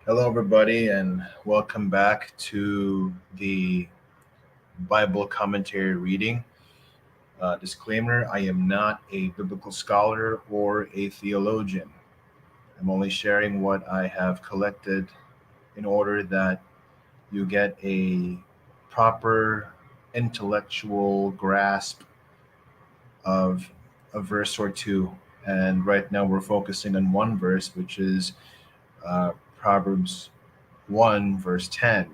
Hello, everybody, and welcome back to the Bible commentary reading. Disclaimer: I am not a biblical scholar or a theologian. I'm only sharing what I have collected in order that you get a proper intellectual grasp of a verse or two. And right now, we're focusing on one verse, which is Proverbs 1, verse 10.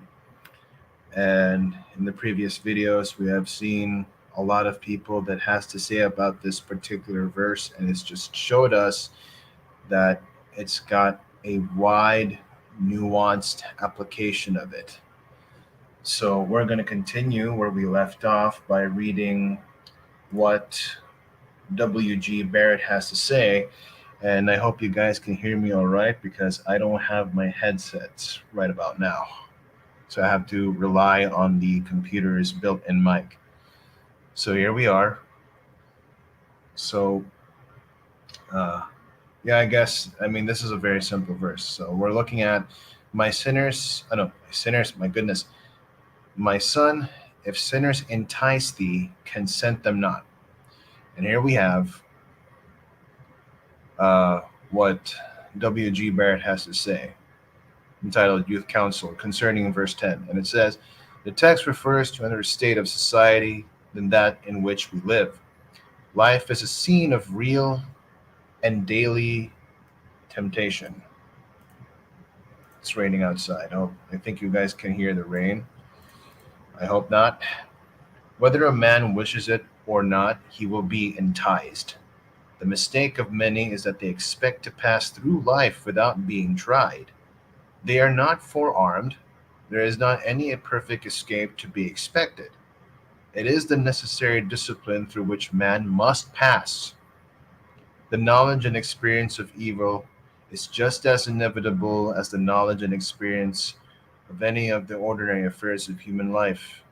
And in the previous videos, we have seen a lot of people that has to say about this particular verse, and it's just showed us that it's got a wide, nuanced application of it. So we're going to continue where we left off by reading what W.G. Barrett has to say. And I hope you guys can hear me all right because I don't have my headsets right about now. So I have to rely on the computer's built-in mic. So here we are. So, uh, yeah, I mean, this is a very simple verse. So we're looking at my sinners, oh no, sinners, my goodness, my son, if sinners entice thee, consent them not. And here we have uh, what W.G. Barrett has to say, entitled Youth Counsel, concerning verse 10. And it says, the text refers to another state of society than that in which we live. Life is a scene of real and daily temptation. It's raining outside. Oh, I think you guys can hear the rain. I hope not. Whether a man wishes it or not, he will be enticed. The mistake of many is that they expect to pass through life without being tried. They are not forearmed. There is not any perfect escape to be expected. It is the necessary discipline through which man must pass. The knowledge and experience of evil is just as inevitable as the knowledge and experience of any of the ordinary affairs of human life.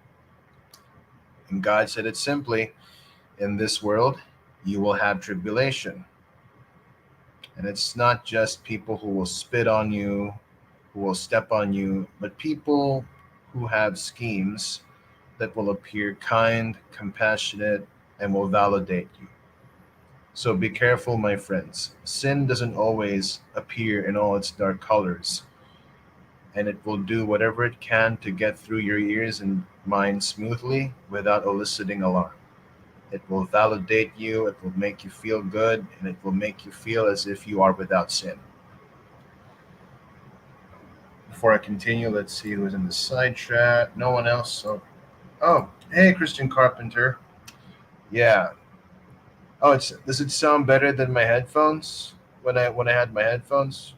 And God said it simply: in this world, you will have tribulation. And it's not just people who will spit on you, who will step on you, but people who have schemes that will appear kind, compassionate, and will validate you. So be careful, my friends. Sin doesn't always appear in all its dark colors, and it will do whatever it can to get through your ears and mind smoothly without eliciting alarm. It will validate you, it will make you feel good, and it will make you feel as if you are without sin. Before I continue, let's see who's in the side chat. No one else. So, oh, hey, Christian Carpenter. Yeah. Oh, it's does it sound better than my headphones when I had my headphones?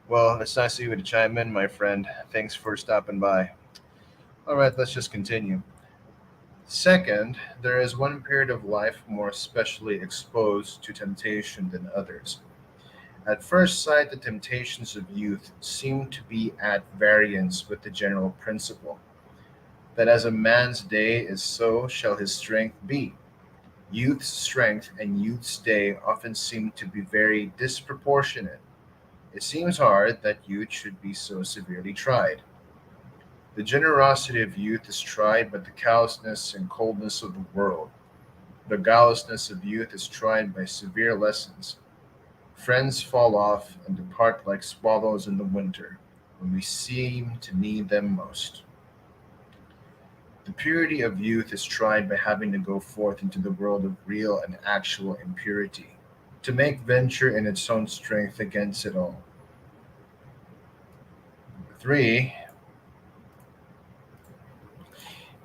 Well, it's nice of you to chime in, my friend. Thanks for stopping by. All right, let's just continue. Second, there is one period of life more especially exposed to temptation than others. At first sight, the temptations of youth seem to be at variance with the general principle that as a man's day is so shall his strength be. Youth's strength and youth's day often seem to be very disproportionate. It seems hard that youth should be so severely tried. The generosity of youth is tried by the callousness and coldness of the world. The guilelessness of youth is tried by severe lessons. Friends fall off and depart like swallows in the winter, when we seem to need them most. The purity of youth is tried by having to go forth into the world of real and actual impurity, to make venture in its own strength against it all. Three,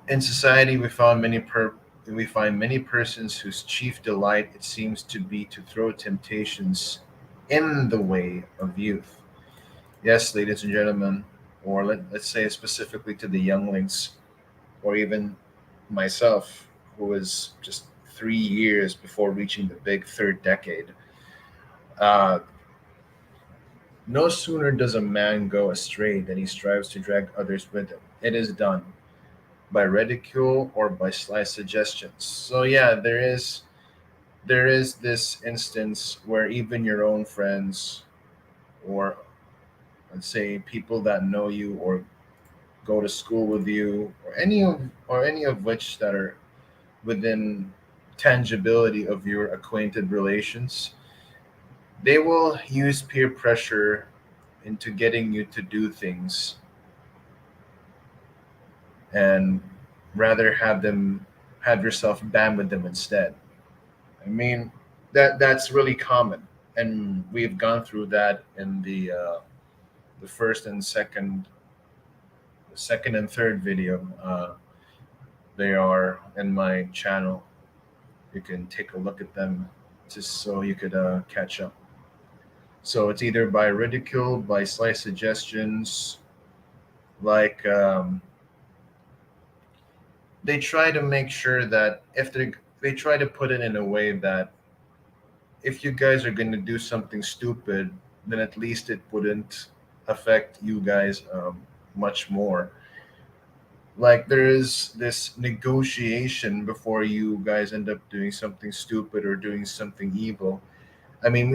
in society we find many persons whose chief delight it seems to be to throw temptations in the way of youth. Yes, ladies and gentlemen, or let's say specifically to the younglings, or even myself, who is just 3 years before reaching the big third decade. Uh, no sooner does a man go astray than he strives to drag others with him. It is done by ridicule or by sly suggestions. So yeah, there is this instance where even your own friends or let's say people that know you or go to school with you, or any of which that are within tangibility of your acquainted relations, they will use peer pressure into getting you to do things and rather have yourself band with them instead. I mean, that's really common, and we've gone through that in the first and second and third video. They are in my channel. You can take a look at them just so you could catch up. So it's either by ridicule, by sly suggestions, like they try to make sure that if they try to put it in a way that if you guys are going to do something stupid, then at least it wouldn't affect you guys much more. Like there is this negotiation before you guys end up doing something stupid or doing something evil. I mean,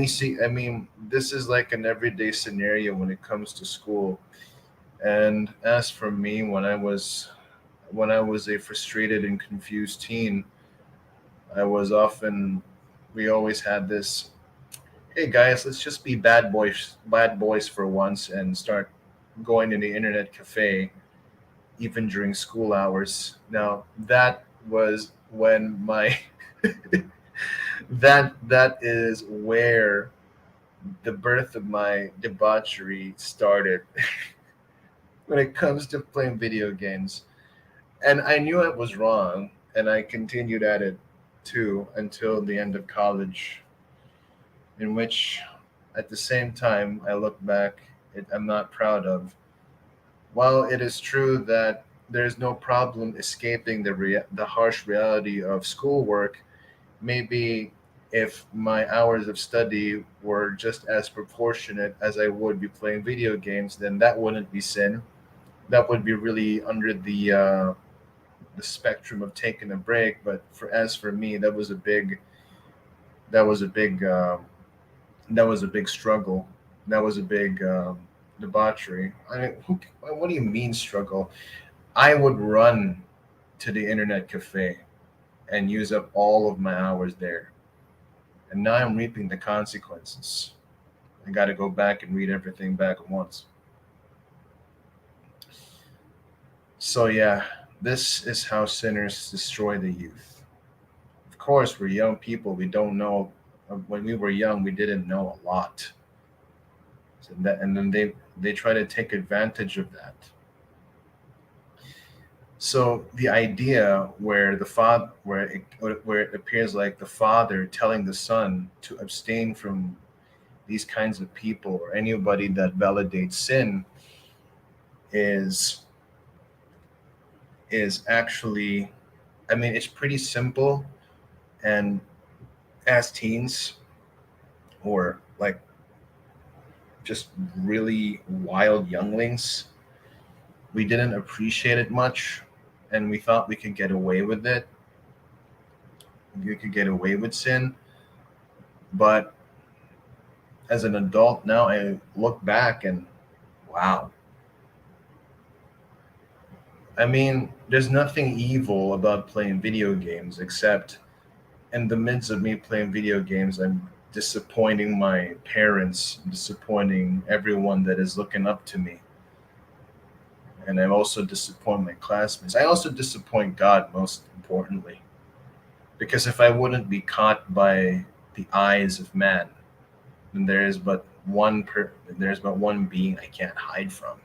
this is like an everyday scenario when it comes to school. And as for me, when I was a frustrated and confused teen, I was often we always had this, hey guys, let's just be bad boys for once and start going to the internet cafe even during school hours. Now that was when my that is where the birth of my debauchery started when it comes to playing video games. And I knew it was wrong, and I continued at it too until the end of college, in which, at the same time, I look back, I'm not proud of. While it is true that there is no problem escaping the harsh reality of schoolwork, maybe if my hours of study were just as proportionate as I would be playing video games, then that wouldn't be sin. That would be really under the spectrum of taking a break. But for me, that was a big that was a big struggle. That was a big debauchery. I mean, what do you mean struggle? I would run to the internet cafe and use up all of my hours there, and now I'm reaping the consequences. I got to go back and read everything back at once. So yeah, this is how sinners destroy the youth. Of course, we're young people. We don't know. When we were young, we didn't know a lot. And then they try to take advantage of that. So the idea where the father where it appears like the father telling the son to abstain from these kinds of people or anybody that validates sin is is actually, I mean, it's pretty simple. And as teens, or like just really wild younglings, we didn't appreciate it much, and we thought we could get away with it. You could get away with sin. But as an adult now, I look back and wow. I mean, there's nothing evil about playing video games, except in the midst of me playing video games, I'm disappointing my parents, disappointing everyone that is looking up to me. And I also disappoint my classmates. I also disappoint God, most importantly. Because if I wouldn't be caught by the eyes of man, then there's but one being I can't hide from.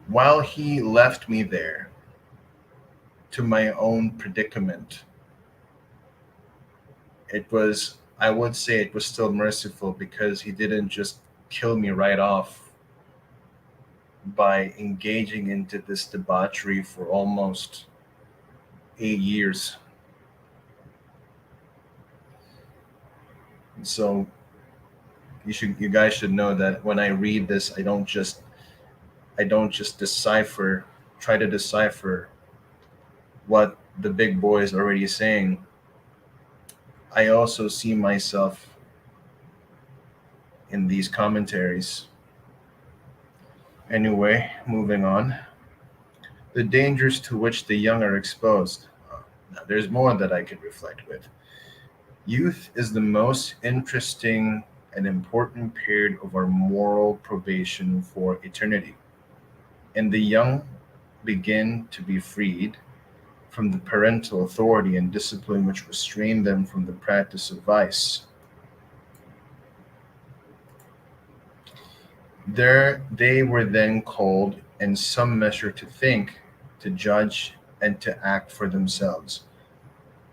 While he left me there to my own predicament, I would say it was still merciful because he didn't just kill me right off by engaging into this debauchery for almost 8 years. And so you guys should know that when I read this, I don't just try to decipher what the big boy is already saying. I also see myself in these commentaries. Anyway, moving on. The dangers to which the young are exposed. Now, there's more that I could reflect with. Youth is the most interesting and important period of our moral probation for eternity. And the young begin to be freed from the parental authority and discipline which restrain them from the practice of vice. There they were then called in some measure to think, to judge, and to act for themselves.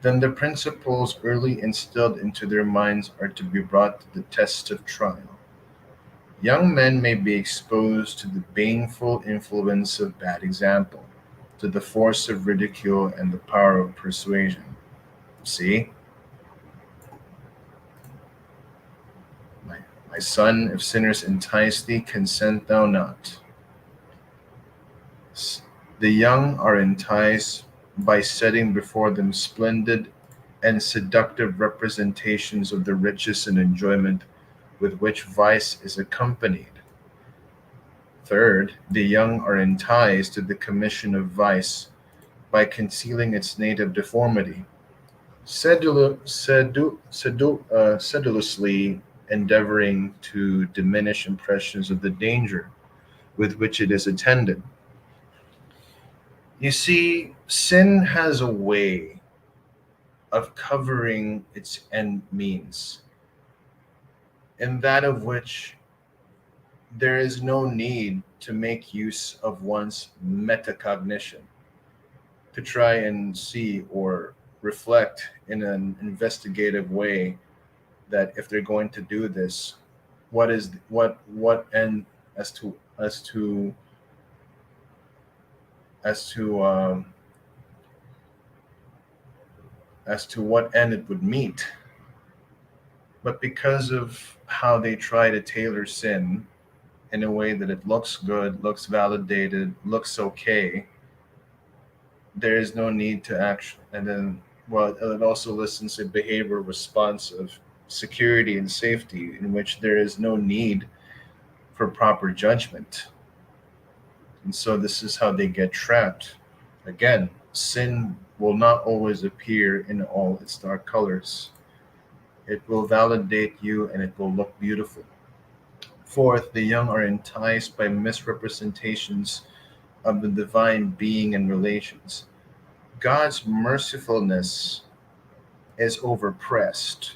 Then the principles early instilled into their minds are to be brought to the test of trial. Young men may be exposed to the baneful influence of bad example, to the force of ridicule and the power of persuasion. See, my, my son, if sinners entice thee, consent thou not. The young are enticed by setting before them splendid and seductive representations of the riches and enjoyment with which vice is accompanied. Third, the young are enticed to the commission of vice by concealing its native deformity, sedulously endeavoring to diminish impressions of the danger with which it is attended. You see, sin has a way of covering its end means, in that of which there is no need to make use of one's metacognition to try and see or reflect in an investigative way that if they're going to do this, what and as to as to as to what end it would meet. But because of how they try to tailor sin in a way that it looks good, looks validated, looks okay, there is no need to action. And then, well, it also listens to behavior response of security and safety, in which there is no need for proper judgment. And so, this is how they get trapped. Again, sin will not always appear in all its dark colors. It will validate you and it will look beautiful. Fourth, the young are enticed by misrepresentations of the divine being and relations. God's mercifulness is overpressed,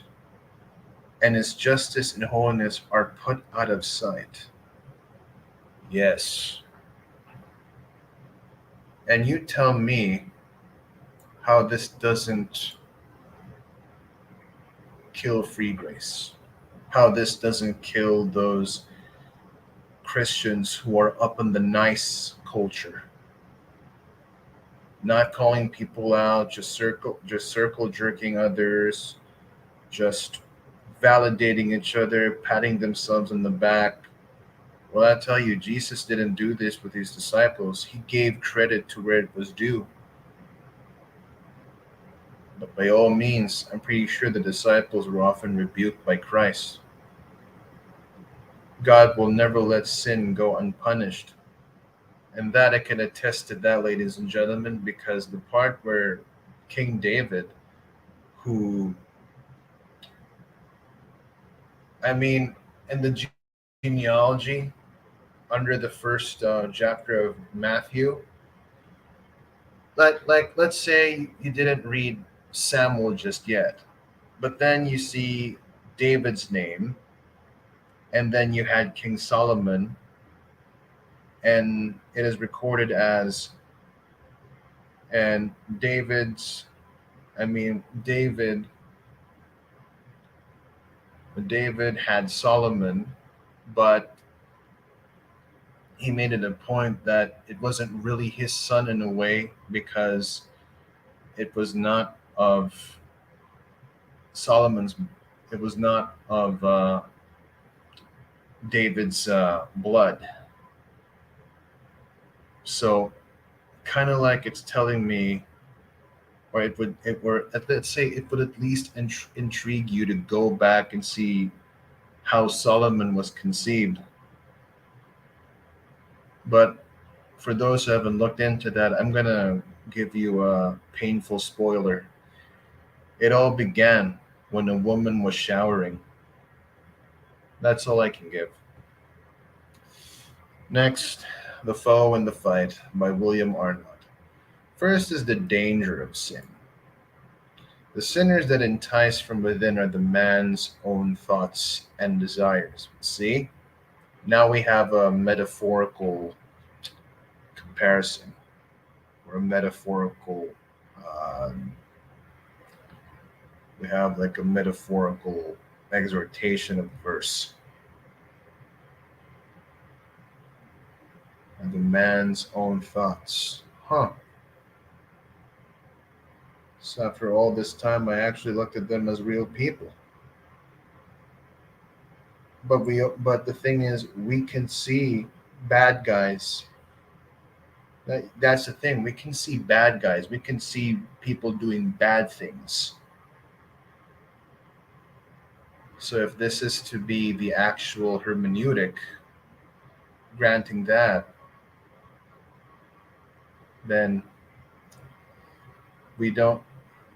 and his justice and holiness are put out of sight. Yes. And you tell me how this doesn't kill free grace, how this doesn't kill those Christians who are up in the nice culture, not calling people out, just circle jerking others, just validating each other, patting themselves on the back. Well, I tell you, Jesus didn't do this with his disciples. He gave credit to where it was due. But by all means, I'm pretty sure the disciples were often rebuked by Christ. God will never let sin go unpunished. And that I can attest to that, ladies and gentlemen, because the part where King David, who, I mean, in the genealogy under the first chapter of Matthew, let's say you didn't read Samuel just yet, but then you see David's name, and then you had King Solomon, and it is recorded as and David's. I mean, David had Solomon, but he made it a point that it wasn't really his son in a way because it was not of Solomon's. It was not of David's blood. So, kind of like it's telling me or let's say it would at least intrigue you to go back and see how Solomon was conceived. But for those who haven't looked into that, I'm gonna give you a painful spoiler. It all began when a woman was showering. That's all I can give. Next, The Foe and the Fight by William Arnott. First is the danger of sin. The sinners that entice from within are the man's own thoughts and desires. See? Now we have a metaphorical comparison or a metaphorical, um, we have like a metaphorical exhortation of the verse. And the man's own thoughts. Huh. So after all this time, I actually looked at them as real people. But the thing is, we can see bad guys. That's the thing. We can see bad guys. We can see people doing bad things. So if this is to be the actual hermeneutic, granting that, then we don't.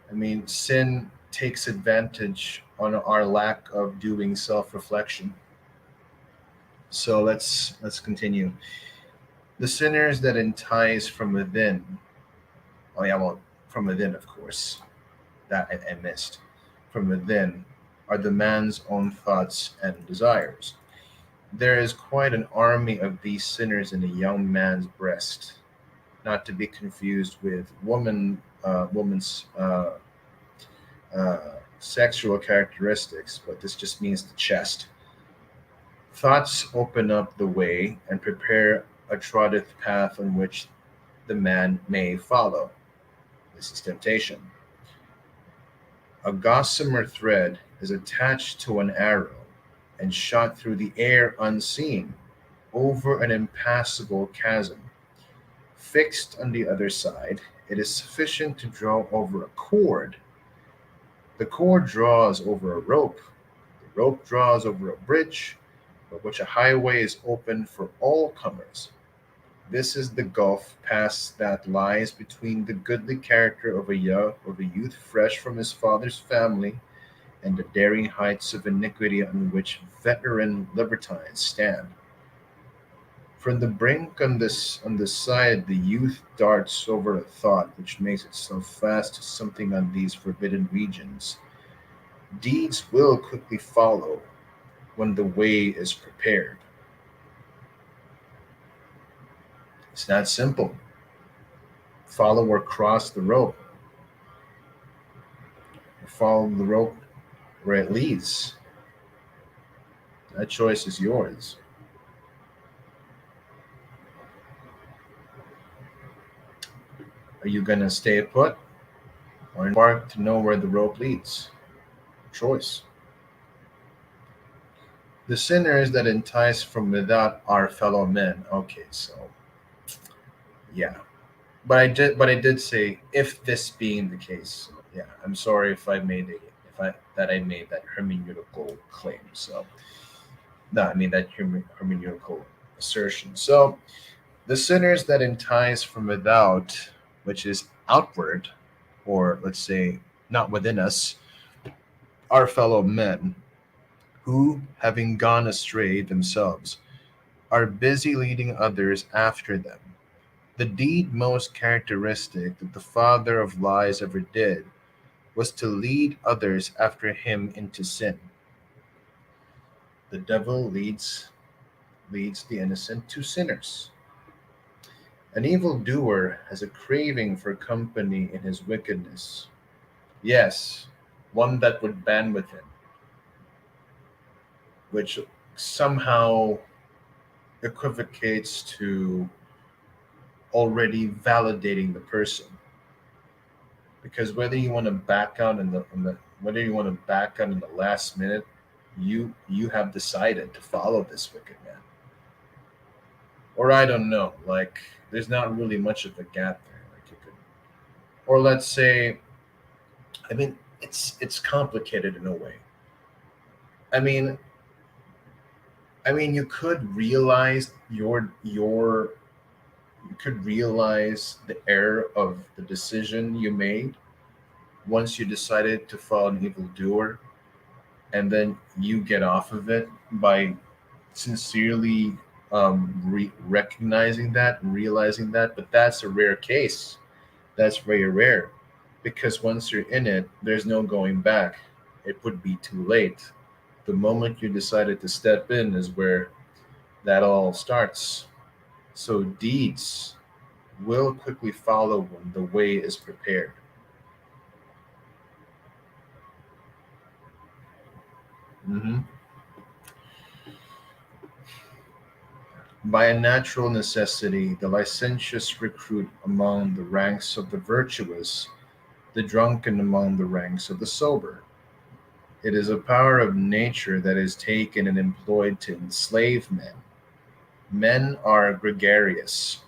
I mean, sin takes advantage on our lack of doing self-reflection. So let's continue. The sinners that entice from within. Oh yeah, well, from within, of course. That I missed. From within are the man's own thoughts and desires. There is quite an army of these sinners in a young man's breast, not to be confused with woman's sexual characteristics, but this just means the chest. Thoughts open up the way and prepare a trodden path on which the man may follow. This is temptation. A gossamer thread is attached to an arrow and shot through the air unseen over an impassable chasm. Fixed on the other side, it is sufficient to draw over a cord. The cord draws over a rope. The rope draws over a bridge, by which a highway is open for all comers. This is the gulf past that lies between the goodly character of a youth fresh from his father's family and the daring heights of iniquity on which veteran libertines stand. From the brink on this side the youth darts over a thought which makes itself fast to something on these forbidden regions. Deeds will quickly follow when the way is prepared. It's that simple. Follow or cross the rope, or follow the rope where it leads. That choice is yours. Are you going to stay put or embark to know where the rope leads? Choice. The sinners that entice from without are fellow men. Okay, so yeah. But I did say if this being the case. Yeah, I'm sorry if I made that hermeneutical claim. So no, I mean that hermeneutical assertion. So the sinners that entice from without, which is outward, or let's say not within us, are fellow men who, having gone astray themselves, are busy leading others after them. The deed most characteristic that the father of lies ever did was to lead others after him into sin. The devil leads the innocent to sinners. An evildoer has a craving for company in his wickedness. Yes, one that would band with him, which somehow equivocates to already validating the person. Because whether you want to back out whether you want to back out in the last minute, you have decided to follow this wicked man. Or I don't know, like there's not really much of a gap there. Like you could, or let's say I mean, it's complicated in a way. I mean, you could realize you could realize the error of the decision you made once you decided to follow an evildoer, and then you get off of it by sincerely recognizing that and realizing that. But that's a rare case. That's very rare, because once you're in it, there's no going back. It would be too late. The moment you decided to step in is where that all starts. So deeds will quickly follow when the way is prepared. Mhm. By a natural necessity, the licentious recruit among the ranks of the virtuous, the drunken among the ranks of the sober. It is a power of nature that is taken and employed to enslave men. Men are gregarious.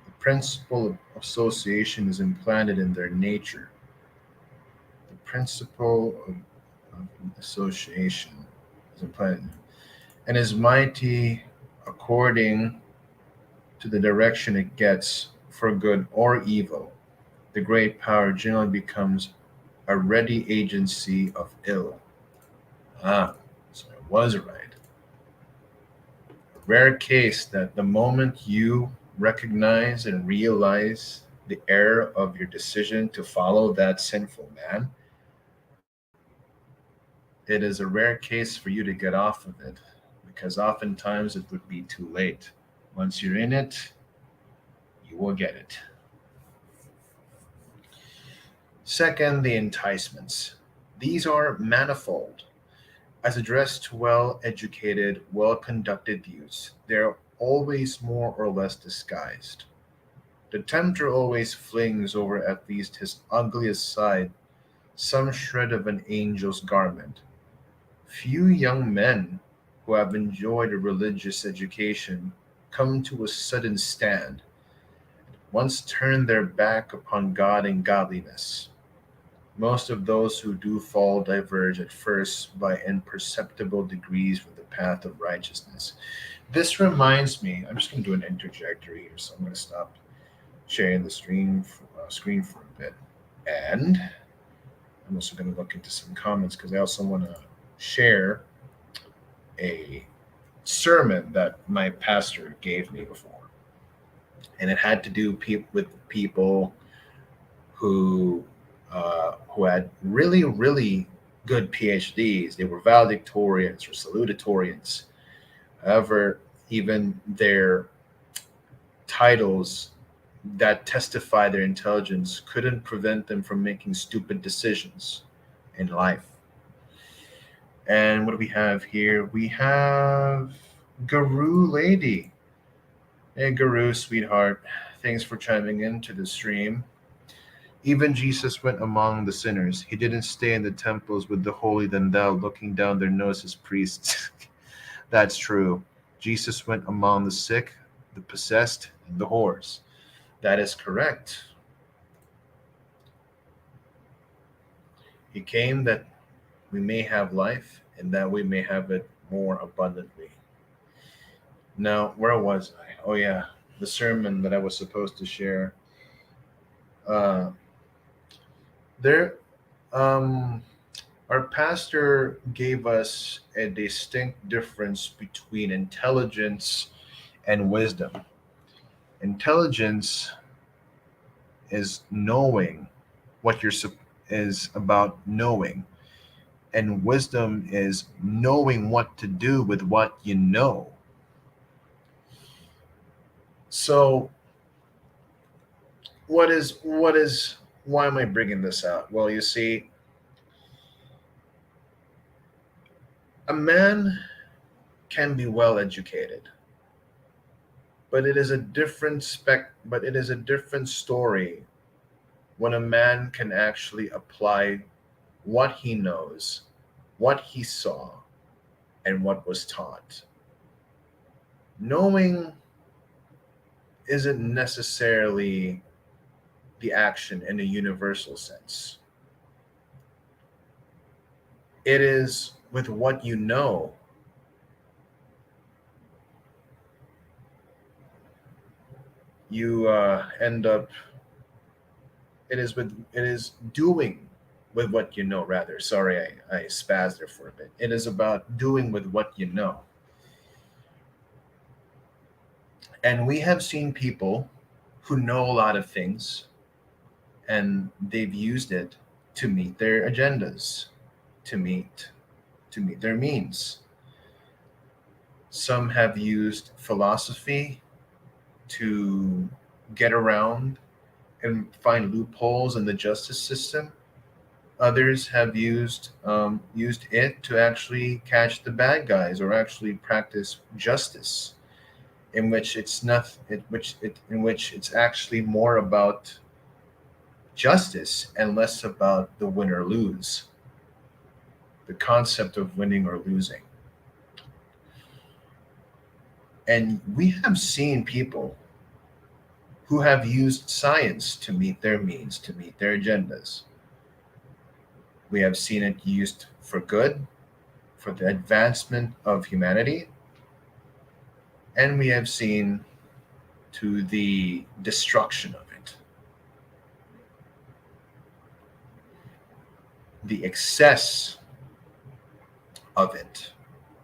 The principle of association is implanted in their nature. The principle of association is implanted and is mighty according to the direction it gets, for good or evil. The great power generally becomes a ready agency of ill. Ah, so I was right. A rare case that the moment you recognize and realize the error of your decision to follow that sinful man, it is a rare case for you to get off of it, because oftentimes it would be too late. Once you're in it, you will get it. Second, the enticements. These are manifold. As addressed to well educated, well conducted youths, they are always more or less disguised. The tempter always flings over at least his ugliest side some shred of an angel's garment. Few young men who have enjoyed a religious education come to a sudden stand, once turn their back upon God and godliness. Most of those who do fall diverge at first by imperceptible degrees from the path of righteousness. This reminds me, I'm just going to do an interjectory here, so I'm going to stop sharing the screen for a bit. And I'm also going to look into some comments, because I also want to share a sermon that my pastor gave me before. And it had to do with people who had really, really good PhDs. They were valedictorians or salutatorians. However, even their titles that testify their intelligence couldn't prevent them from making stupid decisions in life. And what do we have here? We have Guru Lady. Hey, Guru, sweetheart. Thanks for chiming into the stream. Even Jesus went among the sinners. He didn't stay in the temples with the holy than thou, looking down their noses, priests. That's true. Jesus went among the sick, the possessed, and the whores. That is correct. He came that we may have life and that we may have it more abundantly. Now, where was I? Oh, yeah, the sermon that I was supposed to share. Uh, there, um, our pastor gave us a distinct difference between intelligence and wisdom. Intelligence is knowing what is about knowing, and wisdom is knowing what to do with what you know. So, why am I bringing this out? Well, you see, a man can be well educated, but it is a different story when a man can actually apply what he knows, what he saw, and what was taught. Knowing isn't necessarily the action in a universal sense. It is with what you know. You end up. It is doing with what you know. Rather, sorry, I spazzed there for a bit. It is about doing with what you know. And we have seen people who know a lot of things, and they've used it to meet their agendas, to meet their means. Some have used philosophy to get around and find loopholes in the justice system. Others have used it to actually catch the bad guys or actually practice justice, in which it's not, in which it's actually more about justice and less about the win or lose, the concept of winning or losing. And we have seen people who have used science to meet their means, to meet their agendas. We have seen it used for good, for the advancement of humanity, and we have seen to the destruction of it, the excess of it,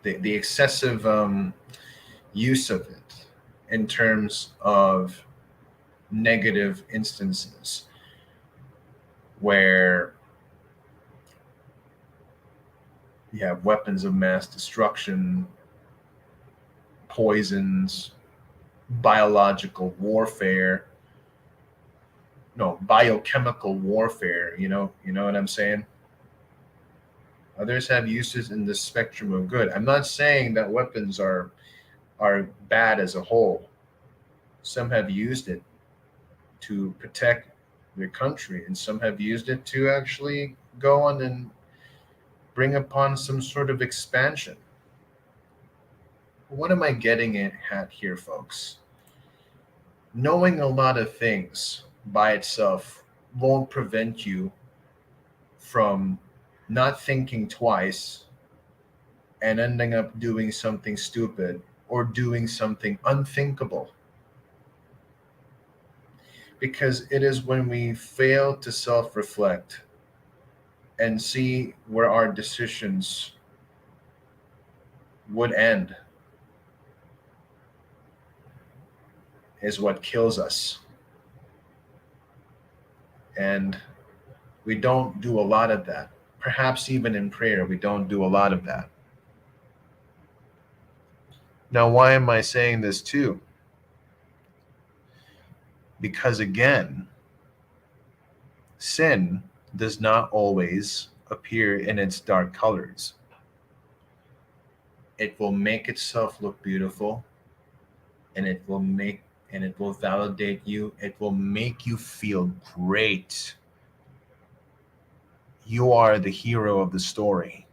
the excessive use of it in terms of negative instances where you have weapons of mass destruction, poisons, biological warfare, no, biochemical warfare, you know what I'm saying? Others have uses in the spectrum of good. I'm not saying that weapons are bad as a whole. Some have used it to protect their country, and some have used it to actually go on and bring upon some sort of expansion. What am I getting at here, folks? Knowing a lot of things by itself won't prevent you from not thinking twice and ending up doing something stupid or doing something unthinkable. Because it is when we fail to self reflect and see where our decisions would end is what kills us. And we don't do a lot of that. Perhaps even in prayer, we don't do a lot of that. Now, why am I saying this too? Because again, sin does not always appear in its dark colors. It will make itself look beautiful, and it will validate you. It will make you feel great. You are the hero of the story,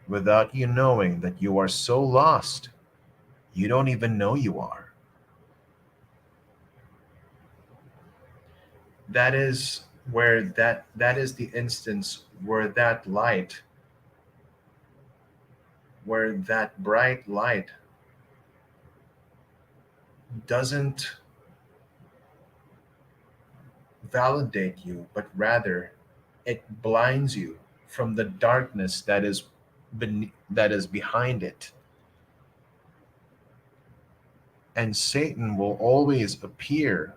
without you knowing that you are so lost, you don't even know you are. That is where that is the instance where that bright light doesn't validate you, but rather it blinds you from the darkness that is behind it. And Satan will always appear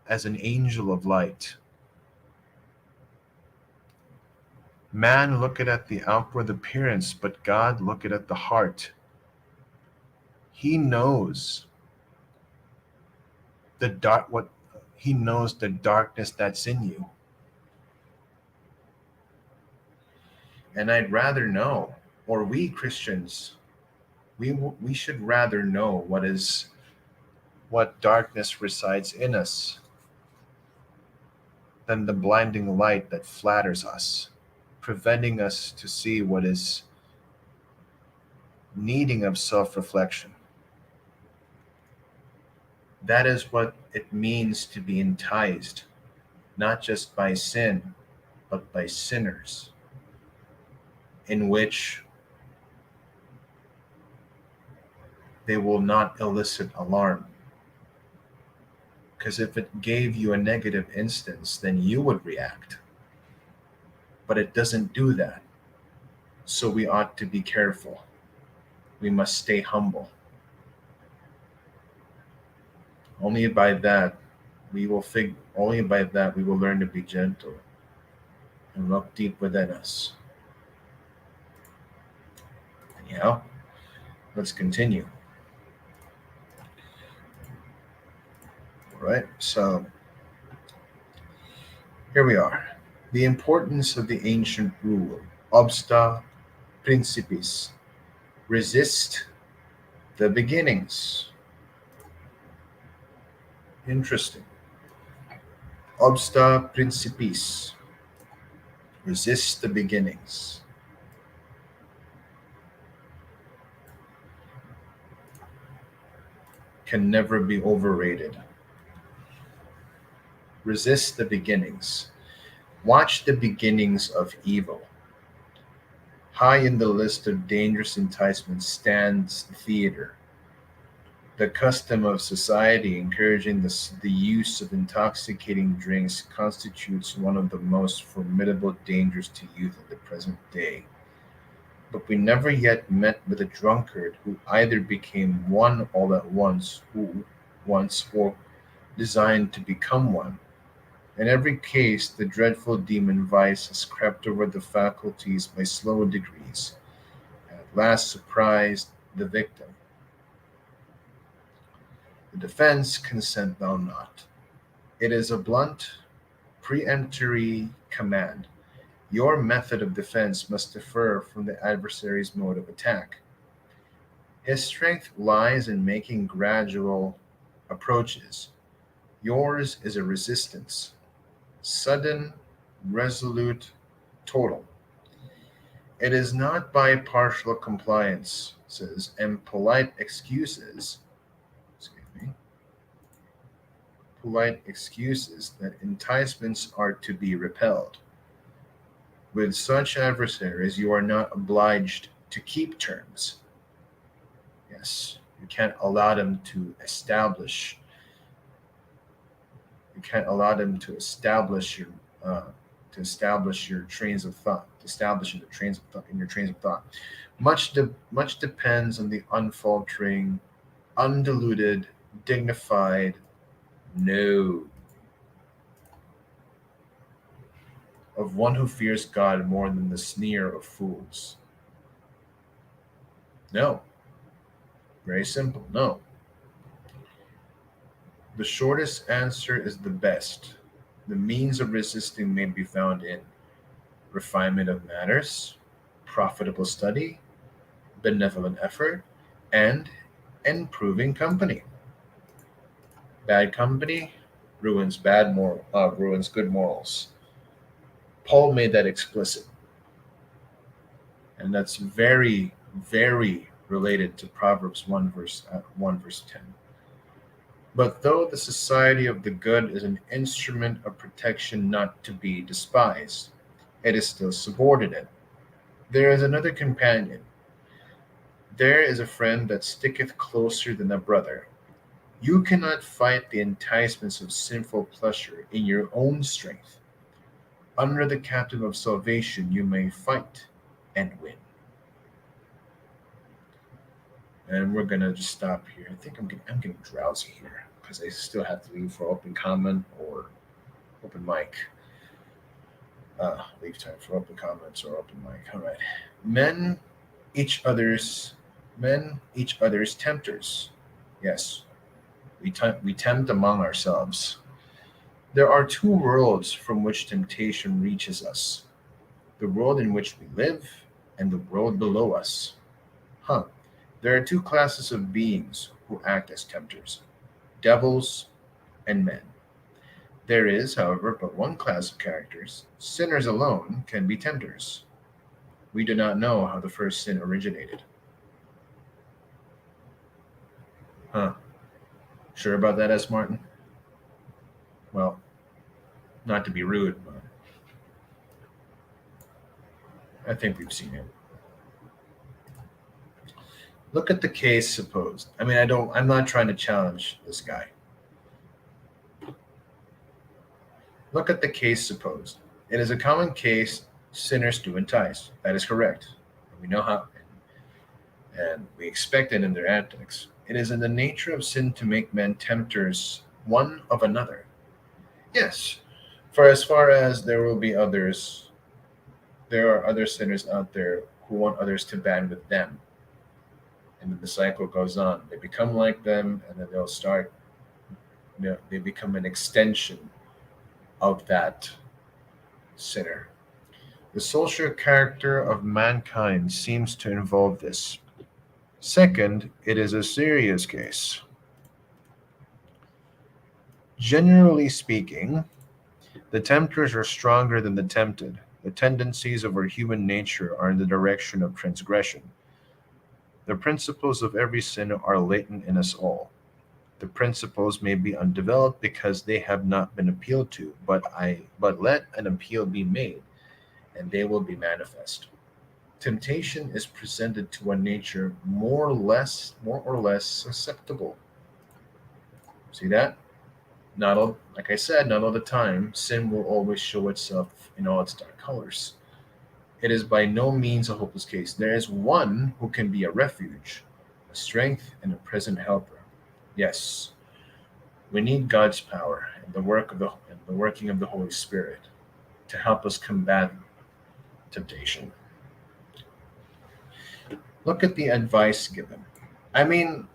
as an angel of light. Man looketh at the outward appearance, but God looketh at the heart. He knows he knows the darkness that's in you. And I'd rather know, or we Christians, we should rather know what darkness resides in us than the blinding light that flatters us, preventing us to see what is needing of self-reflection. That is what it means to be enticed, not just by sin, but by sinners, in which they will not elicit alarm. Because if it gave you a negative instance, then you would react. But it doesn't do that. So we ought to be careful. We must stay humble. Only by that only by that we will learn to be gentle and look deep within us. Anyhow, let's continue. All right, so here we are. The importance of the ancient rule, obsta principis, resist the beginnings. Interesting. Obsta principis, resist the beginnings. Can never be overrated. Resist the beginnings. Watch the beginnings of evil. High in the list of dangerous enticements stands theater. The custom of society encouraging the use of intoxicating drinks constitutes one of the most formidable dangers to youth of the present day. But we never yet met with a drunkard who either became one all at once, or designed to become one. In every case, the dreadful demon vice has crept over the faculties by slow degrees, and at last surprised the victim. The defense consent thou not. It is a blunt, peremptory command. Your method of defense must differ from the adversary's mode of attack. His strength lies in making gradual approaches. Yours is a resistance, sudden, resolute, total. It is not by partial compliance, says, and polite excuses, that enticements are to be repelled. With such adversaries, you are not obliged to keep terms. Yes, you can't allow them to establish. You can't allow them to establish your trains of thought. Establishing the trains of thought in your trains of thought. Much depends on the unfaltering, undiluted, dignified no of one who fears God more than the sneer of fools. No. Very simple. No. The shortest answer is the best. The means of resisting may be found in refinement of manners, profitable study, benevolent effort, and improving company. Bad company ruins ruins good morals. Paul made that explicit, and that's very, very related to Proverbs 1 verse 10. But though the society of the good is an instrument of protection not to be despised, it is still subordinate. There is another companion. There is a friend that sticketh closer than a brother. You cannot fight the enticements of sinful pleasure in your own strength. Under the captain of salvation you may fight and win. And we're gonna just stop here. I think I'm getting drowsy here because I still have to leave for open comment or open mic. Leave time for open comments or open mic. All right. Men each other's tempters. Yes, we tempt among ourselves. There are two worlds from which temptation reaches us: the world in which we live and the world below us. There are two classes of beings who act as tempters: devils and men. There is, however, but one class of characters. Sinners alone can be tempters. We do not know how the first sin originated. Sure about that, S. Martin? Well, not to be rude, but I think we've seen it. Look at the case supposed. I mean, I'm not trying to challenge this guy. Look at the case supposed. It is a common case sinners do entice. That is correct. We know how, and we expect it in their antics. It is in the nature of sin to make men tempters one of another. Yes, for as far as there will be others, there are other sinners out there who want others to band with them. And then the cycle goes on. They become like them, and then they'll start, they become an extension of that sinner. The social character of mankind seems to involve this. Second, it is a serious case. Generally speaking, the tempters are stronger than the tempted. The tendencies of our human nature are in the direction of transgression. The principles of every sin are latent in us all. The principles may be undeveloped because they have not been appealed to, but let an appeal be made, and they will be manifest. Temptation is presented to a nature more or less susceptible. See that? Not all, like I said, not all the time. Sin will always show itself in all its dark colors. It is by no means a hopeless case. There is one who can be a refuge, a strength, and a present helper. Yes, we need God's power and the working of the Holy Spirit to help us combat temptation. Look at the advice given. I mean,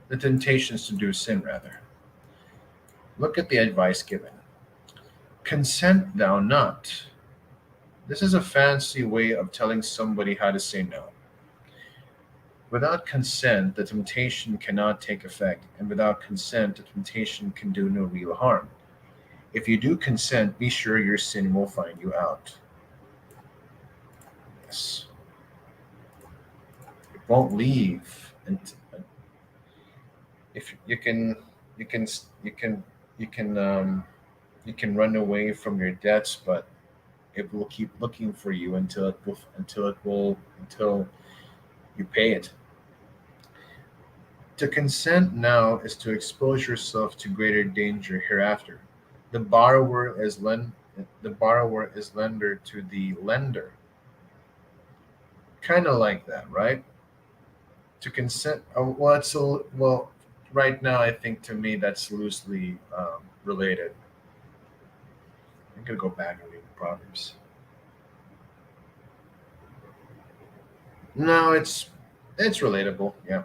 the temptations to do sin, rather. Look at the advice given. Consent thou not. This is a fancy way of telling somebody how to say no. Without consent, the temptation cannot take effect, and without consent, the temptation can do no real harm. If you do consent, be sure your sin will find you out. Yes. It won't leave. And if you can, you can, you can, you can run away from your debts, but it will keep looking for you until you pay it. To consent now is to expose yourself to greater danger hereafter. The borrower is lender to the lender. Kind of like that, right? To consent. Well, well. Right now, I think to me that's loosely related. I'm gonna go back and read the Proverbs. No, it's relatable. Yeah.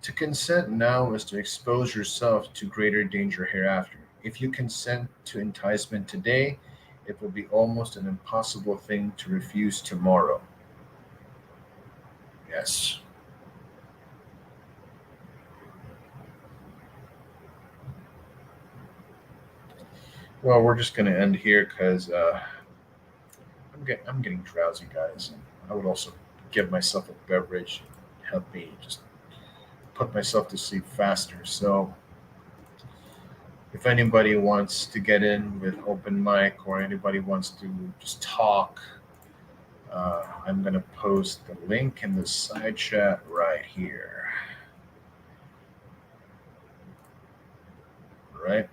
To consent now is to expose yourself to greater danger hereafter. If you consent to enticement today, it will be almost an impossible thing to refuse tomorrow. Yes. Well, we're just going to end here because I'm getting drowsy, guys. And I would also give myself a beverage, help me just put myself to sleep faster. So if anybody wants to get in with open mic or anybody wants to just talk, I'm going to post the link in the side chat right here. Right?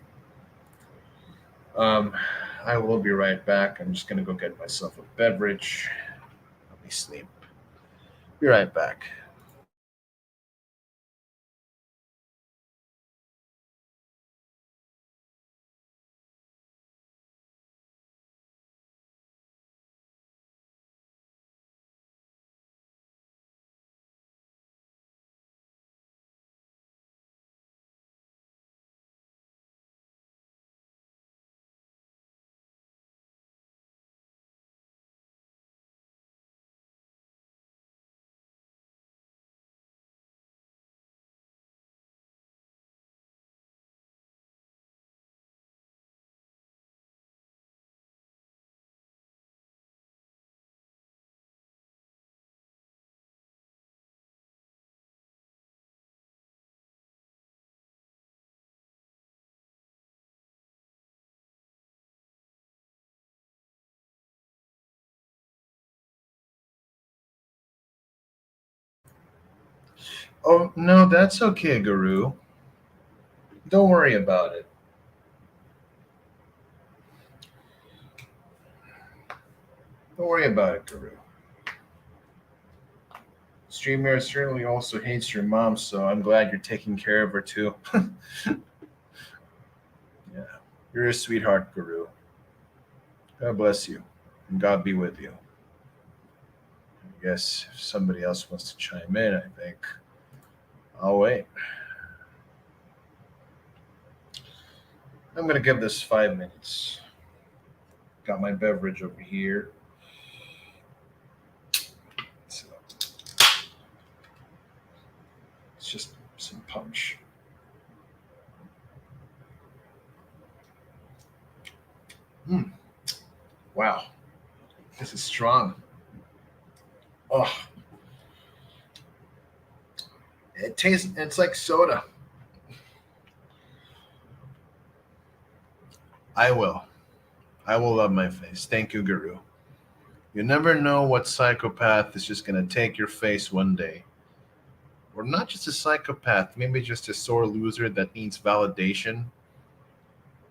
Um, I will be right back. I'm just going to go get myself a beverage. Let me sleep. Be right back. Oh, no, that's okay, Guru. Don't worry about it. Don't worry about it, Guru. Streamer certainly also hates your mom, so I'm glad you're taking care of her too. Yeah. You're a sweetheart, Guru. God bless you. And God be with you. I guess if somebody else wants to chime in, I think I'll wait. I'm going to give this 5 minutes. Got my beverage over here. So it's just some punch. Mm, wow. This is strong. Oh, it's like soda. I will. I will love my face. Thank you, Guru. You never know what psychopath is just going to take your face one day. Or not just a psychopath, maybe just a sore loser that needs validation.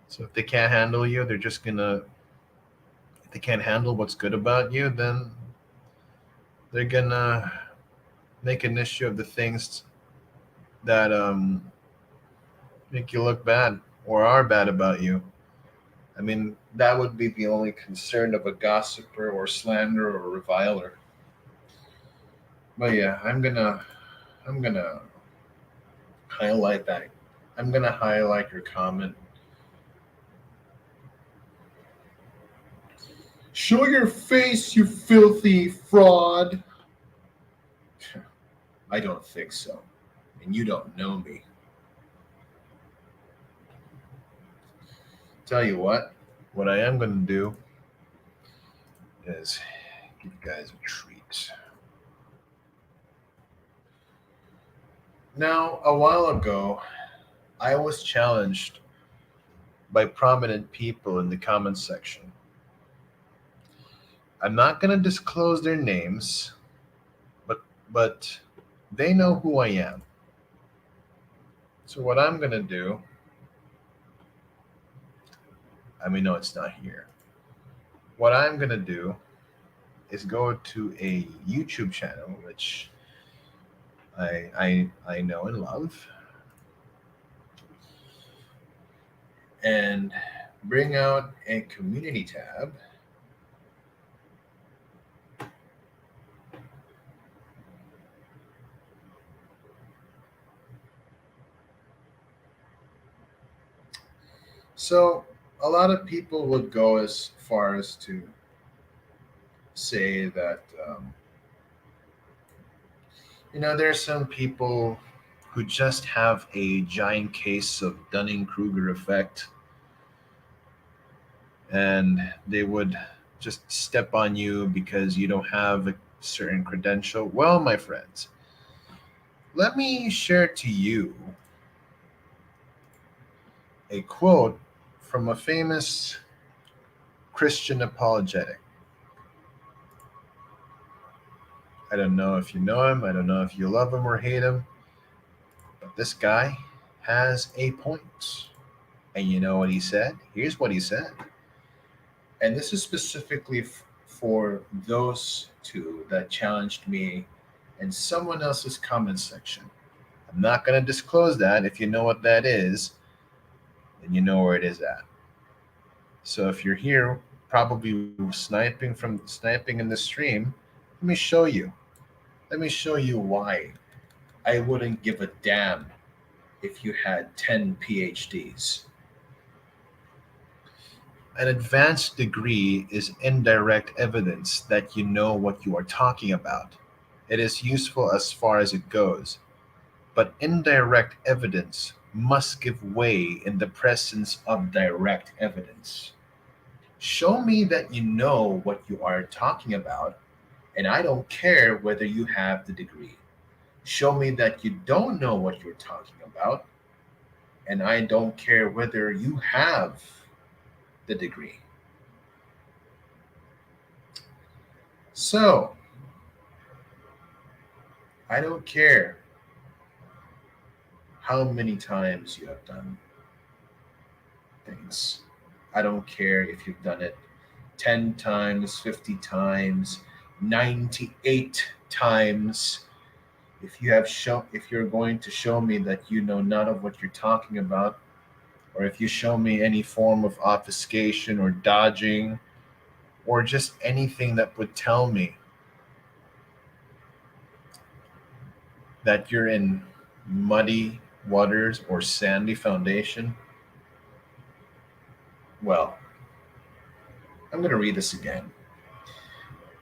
So if they can't handle you, they're just going to, if they can't handle what's good about you, then they're going to make an issue of the things that make you look bad or are bad about you. I mean, that would be the only concern of a gossiper or slanderer or reviler. But yeah, I'm gonna highlight that. I'm gonna highlight your comment. Show your face, you filthy fraud. I don't think so. And you don't know me. Tell you what I am gonna do is give you guys a treat. Now, a while ago, I was challenged by prominent people in the comments section. I'm not gonna disclose their names, but they know who I am. So what I'm gonna do, I mean, no, it's not here. What I'm gonna do is go to a YouTube channel which I know and love, and bring out a community tab. So a lot of people would go as far as to say that there's some people who just have a giant case of Dunning-Kruger effect, and they would just step on you because you don't have a certain credential. Well, my friends, let me share to you a quote from a famous Christian apologetic. I don't know if you know him, I don't know if you love him or hate him, but this guy has a point. And you know what he said? Here's what he said. And this is specifically for those two that challenged me in someone else's comment section. I'm not going to disclose that. If you know what that is, then you know where it is at. So if you're here, probably sniping in the stream, let me show you. Let me show you why I wouldn't give a damn if you had 10 PhDs. An advanced degree is indirect evidence that you know what you are talking about. It is useful as far as it goes, but indirect evidence must give way in the presence of direct evidence. Show me that you know what you are talking about, and I don't care whether you have the degree. Show me that you don't know what you're talking about, and I don't care whether you have the degree. So, I don't care how many times you have done things. I don't care if you've done it 10 times, 50 times, 98 times. If you're going to show me that you know none of what you're talking about, or if you show me any form of obfuscation or dodging, or just anything that would tell me that you're in muddy waters or sandy foundation, well, I'm going to read this again.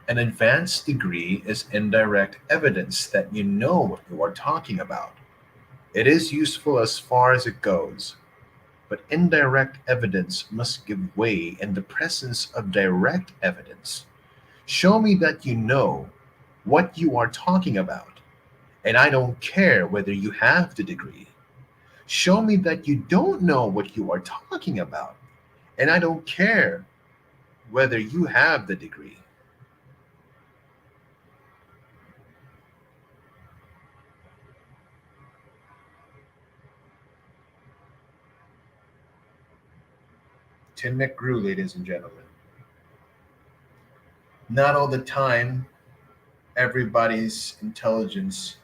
An advanced degree is indirect evidence that you know what you are talking about. It is useful as far as it goes, but indirect evidence must give way in the presence of direct evidence. Show me that you know what you are talking about, and I don't care whether you have the degree. Show me that you don't know what you are talking about, and I don't care whether you have the degree. Tim McGrew, ladies and gentlemen. Not all the time, everybody's intelligence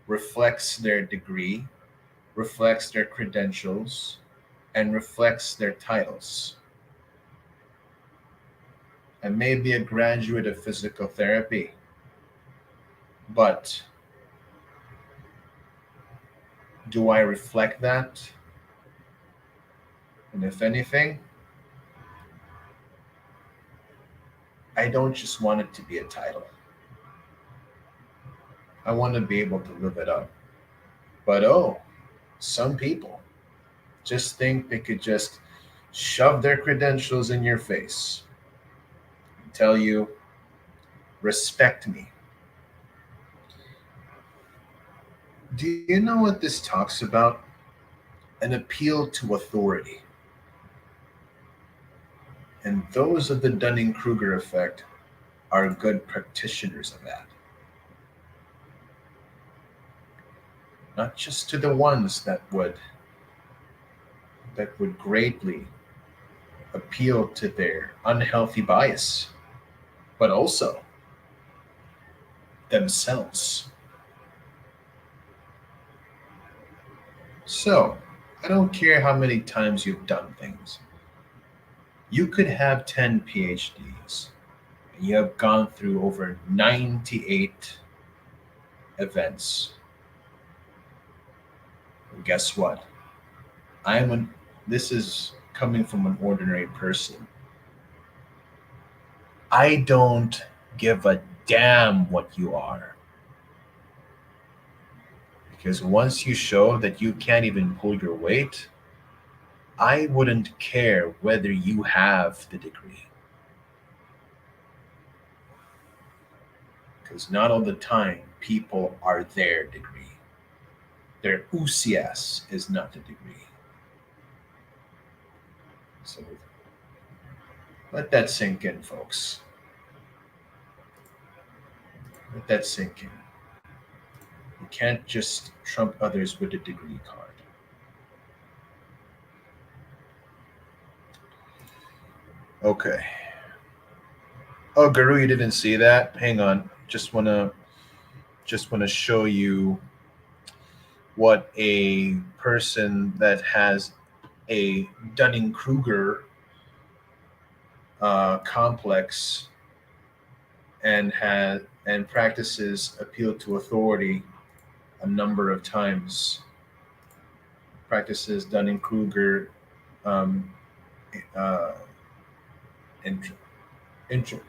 reflects their degree, reflects their credentials, and reflects their titles. I may be a graduate of physical therapy, but do I reflect that? And if anything, I don't just want it to be a title. I want to be able to live it up. But oh, some people just think they could just shove their credentials in your face and tell you, respect me. Do you know what this talks about? An appeal to authority. And those of the Dunning Kruger effect are good practitioners of that. Not just to the ones that would greatly appeal to their unhealthy bias, but also themselves. So, I don't care how many times you've done things. You could have 10 PhDs, and you have gone through over 98 events. And guess what? I'm an this is coming from an ordinary person. I don't give a damn what you are. Because once you show that you can't even pull your weight, I wouldn't care whether you have the degree. Because not all the time people are their degree. Their UCS is not the degree. So let that sink in, folks. Let that sink in. You can't just trump others with a degree card. Okay. Oh, Guru, you didn't see that? Hang on. Just wanna show you what a person that has a Dunning-Kruger complex and practices appeal to authority a number of times. Practices Dunning-Kruger um, uh, int- int-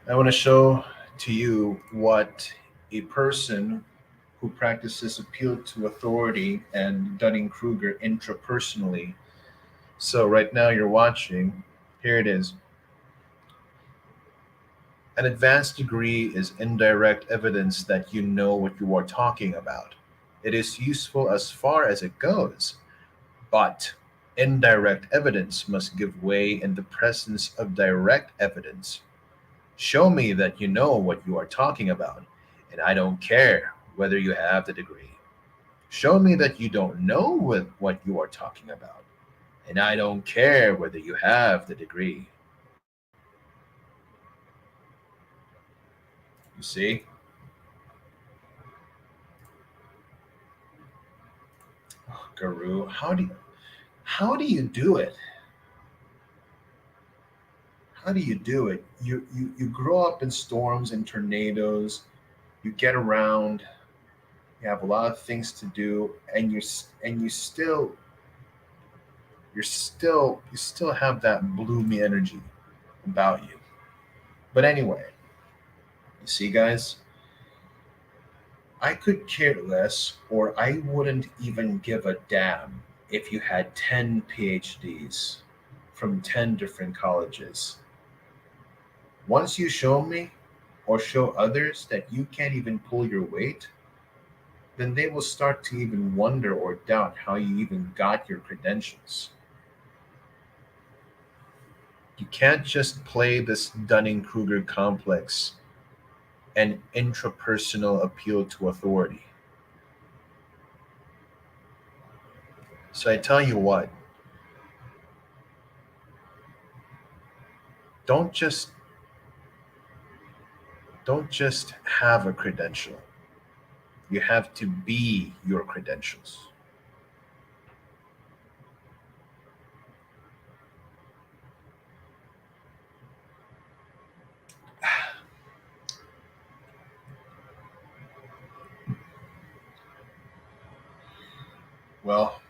I want to show to you what a person who practices appeal to authority and Dunning-Kruger intrapersonally. So right now you're watching. Here it is. An advanced degree is indirect evidence that you know what you are talking about. It is useful as far as it goes, but indirect evidence must give way in the presence of direct evidence. Show me that you know what you are talking about, and I don't care whether you have the degree. Show me that you don't know what you are talking about, and I don't care whether you have the degree. You see? Oh, Guru, how do you do it? How do you do it? You grow up in storms and tornadoes. You get around. You have a lot of things to do, and you still have that bloomy energy about you. But anyway, you see, guys, I could care less, or I wouldn't even give a damn if you had 10 PhDs from 10 different colleges. Once you show me or show others that you can't even pull your weight, then they will start to even wonder or doubt how you even got your credentials. You can't just play this Dunning Kruger complex and intrapersonal appeal to authority. So I tell you what, don't just don't just have a credential. You have to be your credentials. Well,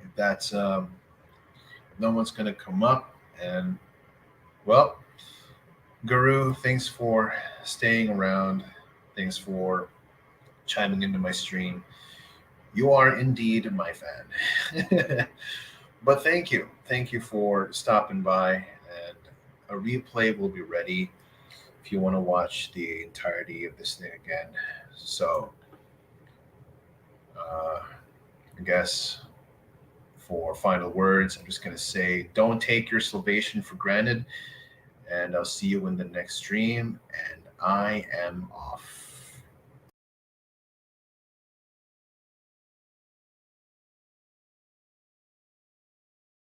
if that's no one's going to come up, and well, Guru, thanks for staying around. Thanks for chiming into my stream. You are indeed my fan. But thank you for stopping by, and a replay will be ready if you want to watch the entirety of this thing again. So, I guess for final words, I'm just going to say don't take your salvation for granted, and I'll see you in the next stream. And I am off.